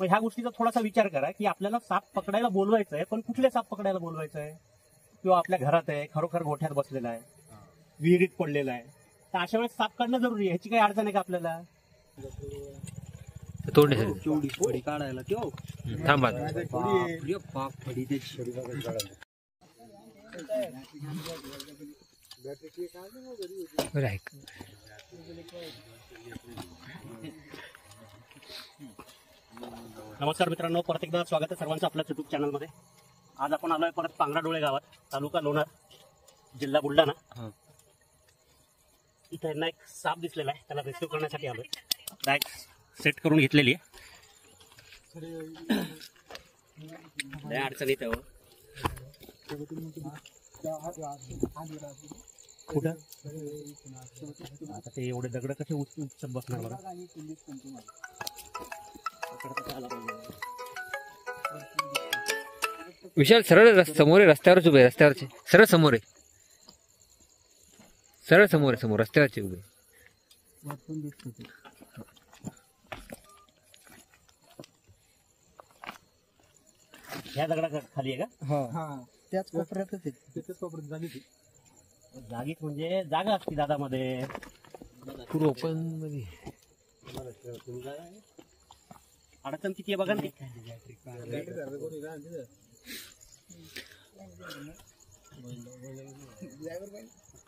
मग ह्या गोष्टीचा थोडासा विचार करा की आपल्याला साप पकडायला बोलवायचं आहे, पण कुठले साप पकडायला बोलवायचं आहे? किंवा आपल्या घरात आहे, खरोखर गोठ्यात बसलेला आहे, विहिरीत पडलेला आहे, तर अशा वेळेस साप काढणं जरुरी आहे. ह्याची काही अडचण आहे का आपल्याला? फडी काढायला थांबा फडी त्याची नमस्कार मित्रांनो, परत एकदा स्वागत आहे सर्वांचं आपल्या युट्यूब चॅनलमध्ये. आज आपण आलोय परत पांगराडोळे गावात, तालुका लोणार, जिल्हा बुलढाणा. इथं यांना एक साप दिसलेला आहे, त्याला रेस्क्यू करण्यासाठी आलोय. बॅग सेट करून घेतलेली आहे. लय अडचण येते. कुठं आता ते एवढे दगड कसे उच्च बसणार बघा. विशाल सरळ समोर आहे, रस्त्यावरच उभे, रस्त्यावरचे सरळ समोर आहे, सरळ समोर आहे, समोर रस्त्यावरचे उभे. ह्या दगडा खाली आहे का? हा त्याच कोपऱ्यातच आहे. त्याच्याच कोपऱ्यात जागीत म्हणजे जागा असती दादा मध्ये, पूर्ण ओपन मध्ये. अडचण किती आहे बघा ना.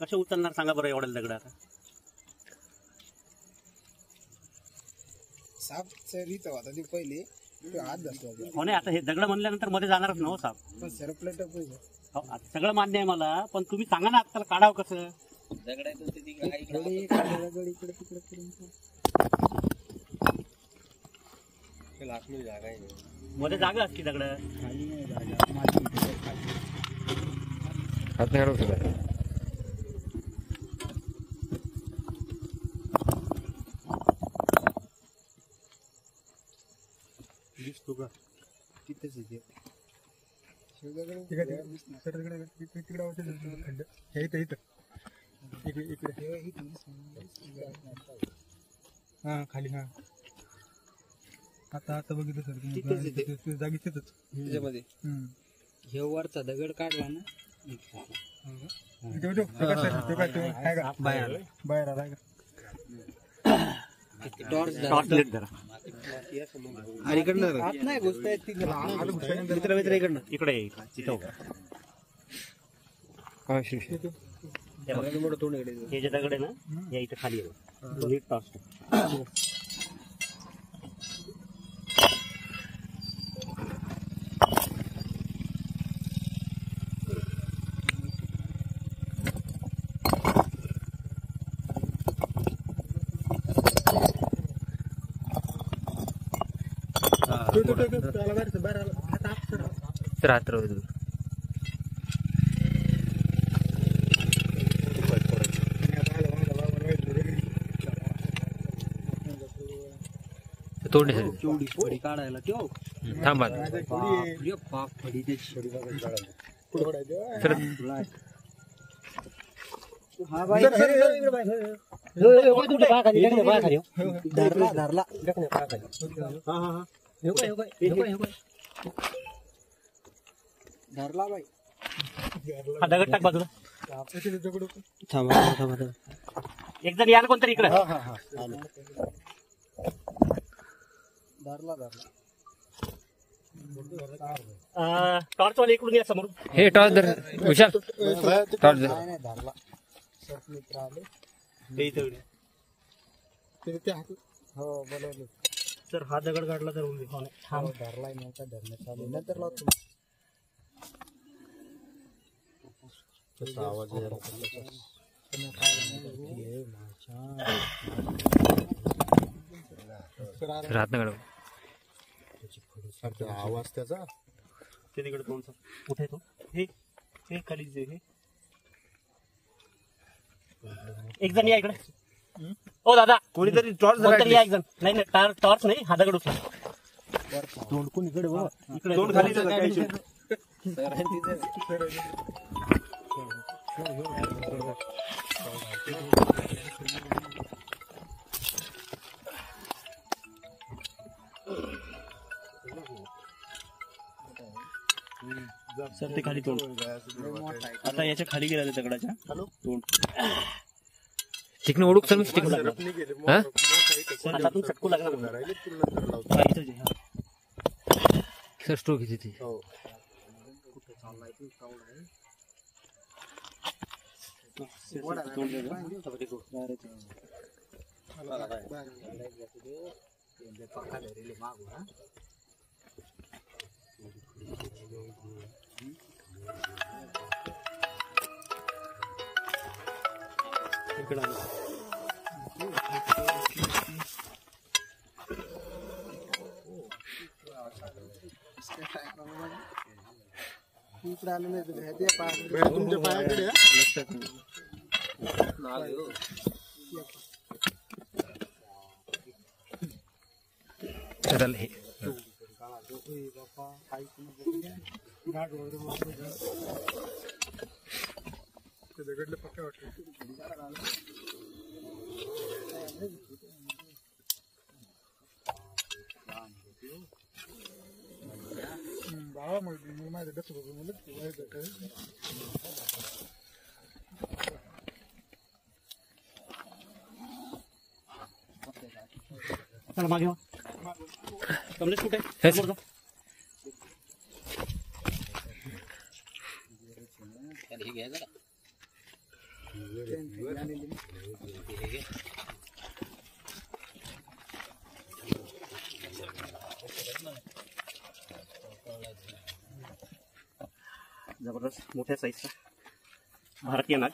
कसे उचलणार सांगा बरं एवढ्या दगड? आता साप चरीत होता ते पहिले हात धरतो. हो नाही, आता हे दगड म्हणल्यानंतर मध्ये जाणारच ना हो साप. पण सरपलेट हो, आता सगळं मान्य आहे मला, पण तुम्ही सांगा ना त्याला काढावं कसं? मध्ये जागा असती दगड. हात नाही काढू शकत. दिसतो का तिथेच आहे हा खाली. हा आता आता बघितलं सर जागी तिथंच त्याच्यामध्ये. हे वरचा दगड काढला ना बाहेर आला का? टॉर्च धरा. इकडनं नाही गोष्ट मित्र मित्र इकडनं इकडे तिथं हे जे दगड आहे ना, या इथं खाली आहे. नीट टॉर्च रात्र तोडणे फडी काढायला थांबा. फडी त्याची धरला धरला बाई. हा दगड टाक बाजूला. थांबा एक जण यायला कोणतरी इकडे. धरला टॉर्च वाले इकडून या समोर. हे टॉर्च धर विशाल, टॉर्च धर. धरला मित्र आले. हो बोलवलं सर. हा दगड काढला तर धरलाय नव्हता धरण्यात चालू नंतर लावतो. आवाज राहत ना आवाज त्याचा ते तिकडे दोन सर. कुठे तो? हे खाली हे. एक जण या इकडे. ओ दादा, कोणीतरी टॉर्च या. एक जण. नाही टॉर्च नाही, हा दगड उचला. तोंड कोण इकडे बघ, इकडे तोंड खाली. सर ते खाली तोंड आता याच्या खाली गेला दगडाच्या तोंड चिकन ओळख सर चिकन हा सर हातातून चटकू लागला हा, इथंच आहे, हा. सर स्ट्रोक घेते ती तोंड द्या. इकडं आलं. तुमच्या पायाकडे सरळ हे दगडले पक्का वाटत बाबा मी माझ्या कसं बघू मला चला मागे व्हा. कमलेश कुठे हे समोर जा. जबरदस्त मोठ्या साईजचा भारतीय नाग.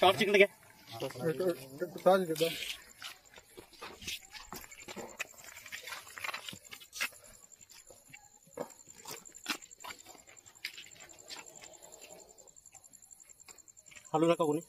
टॉर्च इकडे घ्या. हलू नका कोणी.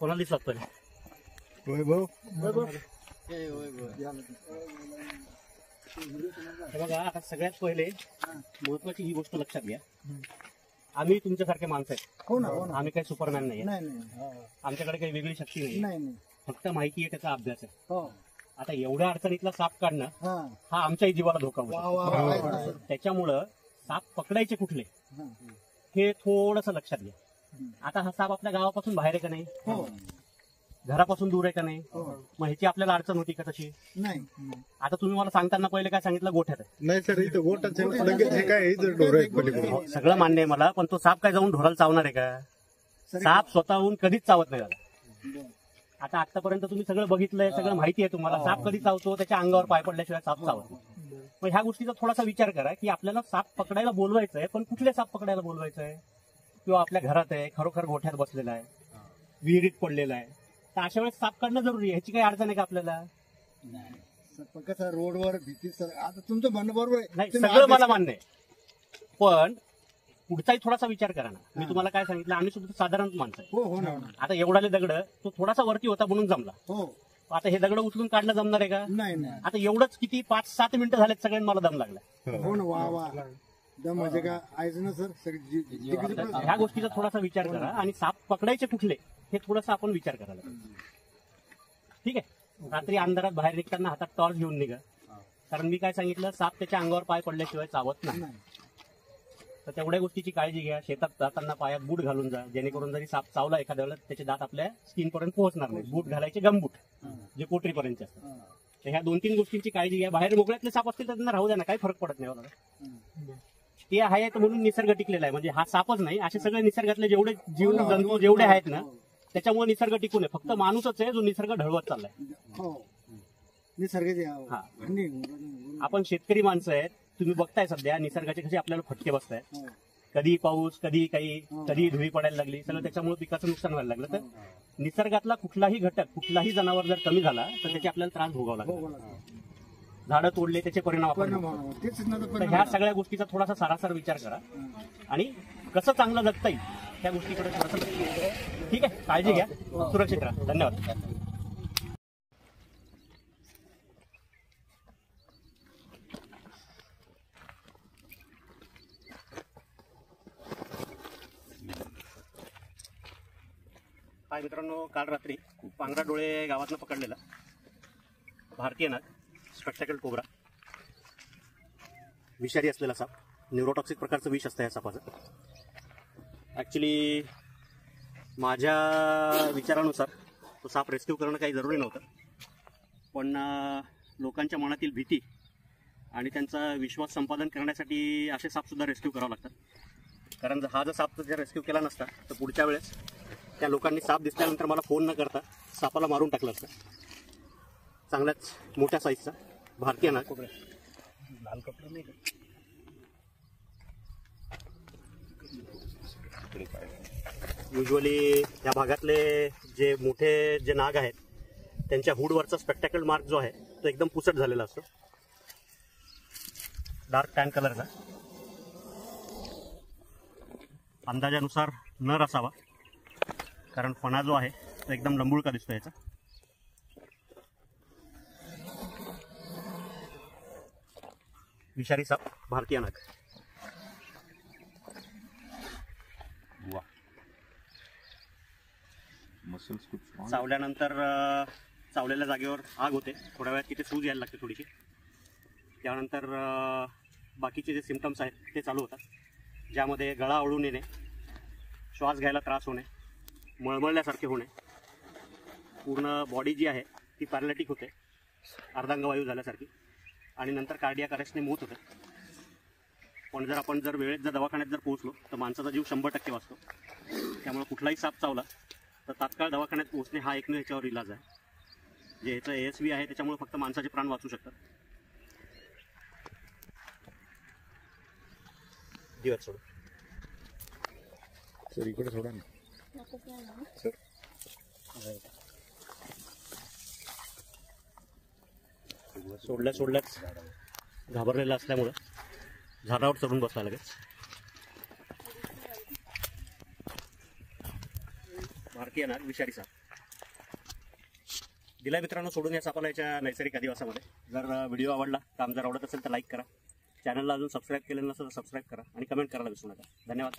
कोणाला दिसला पहिले? वैभव हे बघा, आता सगळ्यात पहिले महत्वाची ही गोष्ट लक्षात घ्या. आम्ही तुमच्यासारखे माणसं आहेत. हो ना हो ना. आम्ही काही सुपरमॅन नाही. नाही आमच्याकडे काही वेगळी शक्ती नाही. नाही फक्त माहिती आहे, त्याचा अभ्यास आहे. हो आता एवढ्या अडचणीतला साप काढणं हा हा आमच्याही जीवाला धोका वा होतो. वा वा. त्याच्यामुळं साप पकडायचे कुठले हा. हे थोडस लक्षात घ्या. आता हा साप आपल्या गावापासून बाहेर आहे का नाही? हो घरापासून दूर आहे का नाही? हो. मग ह्याची आपल्याला अडचण होती का तशी? नाही आता तुम्ही मला सांगताना पहिले काय सांगितलं? गोठ्यात आहे. नाही सर इथं गोटाचे लगेच हे काय इथं ढोरं आहेत पलीकडे. सगळं मान्य आहे मला, पण तो साप काय जाऊन ढोराला चावणार आहे का? साप स्वतःहून कधीच चावत नाही दादा. आता आतापर्यंत तुम्ही सगळं बघितलंय, सगळं माहिती आहे तुम्हाला. साप कधी चावतो? त्याच्या अंगावर पाय पडल्याशिवाय साप चावत नाही. मग ह्या गोष्टीचा थोडासा विचार करा की आपल्याला साप पकडायला बोलवायचंय, पण कुठले साप पकडायला बोलवायचंय? किंवा आपल्या घरात आहे, खरोखर गोठ्यात बसलेला आहे, विहिरीत पडलेला आहे, तर अशा वेळेस साप काढणं जरुरी आहे. ह्याची काही अडचण आहे का आपल्याला? पण कसं रोडवर भीती सर, आता तुमचं म्हणणं बरोबर आहे. नाही, तुम्ही सगळं मला अभ्यास- मान्य आहे, पण पुढचाही थोडासा विचार करा ना. मी तुम्हाला काय सांगितलं, आम्ही सुद्धा साधारण माणसं आहे. हो हो ना हो ना. आता एवढाले दगड तो थोडासा वरती होता म्हणून जमला. हो आता हे दगड उचलून काढणं जमणार आहे का? नाही नाही आता एवढंच किती 5-7 मिनिटं झालेत, सगळ्यांना मला दम लागला. हो ना वा वा. दम म्हणजे काय आयचं ना सर सगळी ह्या गोष्टीचा थोडासा विचार करा आणि साप पकडायचे कुठले हे थोडासा आपण विचार करायला पाहिजे. ठीक आहे. रात्री अंधारात बाहेर निघताना हातात टॉर्च घेऊन निघा. कारण मी काय सांगितलं, साप त्याच्या अंगावर पाय पडल्याशिवाय चावत नाही. तर तेवढ्या गोष्टीची काळजी घ्या. शेतात जाताना पायात बूट घालून जा, जेणेकरून जरी साप चावला एखाद्या वेळेला त्याचे दात आपल्या स्किन पर्यंत पोहोचणार नाही. बूट घालायचे गमबूट जे कोटरीपर्यंत असतात. तर ह्या 2-3 गोष्टींची काळजी घ्या. बाहेर मोकळ्यातले साप असतील तर त्यांना राहू द्या ना, काही फरक पडत नाही बघा. ते आहेत म्हणून निसर्ग टिकलेला आहे. म्हणजे हा सापच नाही, असे सगळे निसर्गातले जेवढे जीव जंतू जेवढे आहेत ना, त्याच्यामुळे निसर्ग टिकून आहे. फक्त माणूसच आहे जो निसर्ग ढळवत चाललाय. निसर्गाचे हा, आपण शेतकरी माणसं आहेत. तुम्ही बघताय सध्या निसर्गाचे कसे आपल्याला फटके बसतायत. कधी पाऊस, कधी काही, कधी धुळी पडायला लागली, सगळं त्याच्यामुळे पिकाचं नुकसान व्हायला लागलं. तर निसर्गातला कुठलाही घटक, कुठलाही जनावर जर कमी झाला तर त्याचे आपल्याला त्रास भोगावा लागतो. झाडं तोडले त्याचे परिणाम आपण. तर ह्या सगळ्या गोष्टीचा थोडासा सारासार विचार करा आणि कसं चांगलं जगता येईल त्या गोष्टीकडे थोडंसं लक्ष द्या. ठीक आहे. काळजी घ्या, सुरक्षित राहा. धन्यवाद. हाय मित्रांनो, काल रात्री पांगराडोळे गावातनं पकडलेला भारतीय नाग स्पेक्टॅकल कोब्रा, विषारी असलेला साप. न्यूरोटॉक्सिक प्रकारचं विष असतं या सापाचं. ॲक्च्युली माझ्या विचारानुसार तो साप रेस्क्यू करणं काही जरुरी नव्हतं, पण लोकांच्या मनातील भीती आणि त्यांचा विश्वास संपादन करण्यासाठी असे सापसुद्धा रेस्क्यू करावं लागतात. कारण हा जर साप जर रेस्क्यू केला नसता तर पुढच्या वेळेस त्या लोकांनी साप दिसल्यानंतर मला फोन न करता सापाला मारून टाकलं असतं. चांगल्याच मोठ्या साईजचा भारतीय नाग. लाल कपडा नाही का? युजली या भागातले जे मोठे जे नाग आहेत त्यांच्या हुडवरचा स्पेक्टॅकल मार्क जो आहे तो एकदम पुसट झालेला असतो, डार्क टॅन कलरचा. अंदाजानुसार नर असावा, कारण फणा जो आहे तो एकदम लंबुळका दिसतो याचा. विषारी साप भारतीय नाग. चावल्यानंतर चावलेल्या जागेवर आग होते, थोड्या वेळात तिथे सूज यायला लागते थोडीशी. त्यानंतर बाकीचे जे सिम्पटम्स आहेत ते चालू होतात, ज्यामध्ये गळा आवळून येणे, श्वास घ्यायला त्रास होणे, मळमळल्यासारखे होणे, पूर्ण बॉडी जी आहे ती पॅरालिटिक होते, अर्धांगवायू झाल्यासारखी, आणि नंतर कार्डियाक अरेस्टने मौत होते. पण जर वेळेत जर दवाखान्यात जर पोहोचलो तर माणसाचा जीव 100% वाचतो. त्यामुळे कुठलाही साप चावला तर तात्काळ दवाखान्यात पोहोचणे हा एकमेव ह्याच्यावर इलाज आहे. जे ह्याचं ASV आहे त्याच्यामुळे फक्त माणसाचे प्राण वाचू शकतात. दिवस सोड सर, इकडे सोडा ना सर. सोडल्याच घाबरलेला असल्यामुळं झाडावर चढून बसला लगेच. भारतीय नाग विषारी साप दिलाय मित्रांनो सोडून या सापाला याच्या नैसर्गिक अधिवासामध्ये. जर व्हिडिओ आवडला, काम जर आवडत असेल तर लाईक करा. चॅनलला अजून सबस्क्राईब केलेलं नसेल तर सबस्क्राईब करा आणि कमेंट करायला विसरू नका. धन्यवाद.